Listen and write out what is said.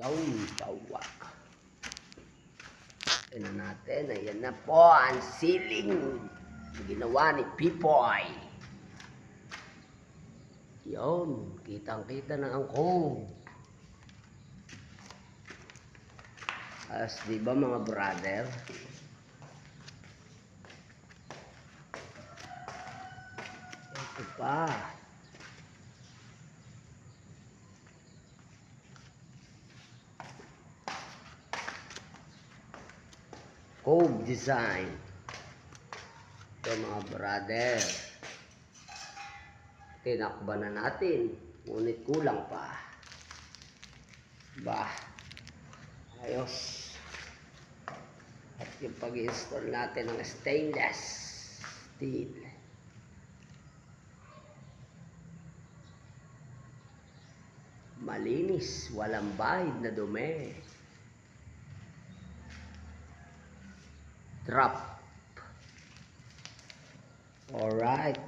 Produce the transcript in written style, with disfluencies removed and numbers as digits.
Yung tawa. Tignan natin. Ayan na po ang ceiling. Ginawa ni Pipoy. Yun. Kitang-kita na ang angkong. As di ba mga brother? Ito pa. Cove design. Ito mga brother. Tinakba na natin. Ngunit kulang pa. Bah. Ayos. At yung pag-install natin ng stainless steel. Malinis. Walang bahid na dumi. Drop. Alright.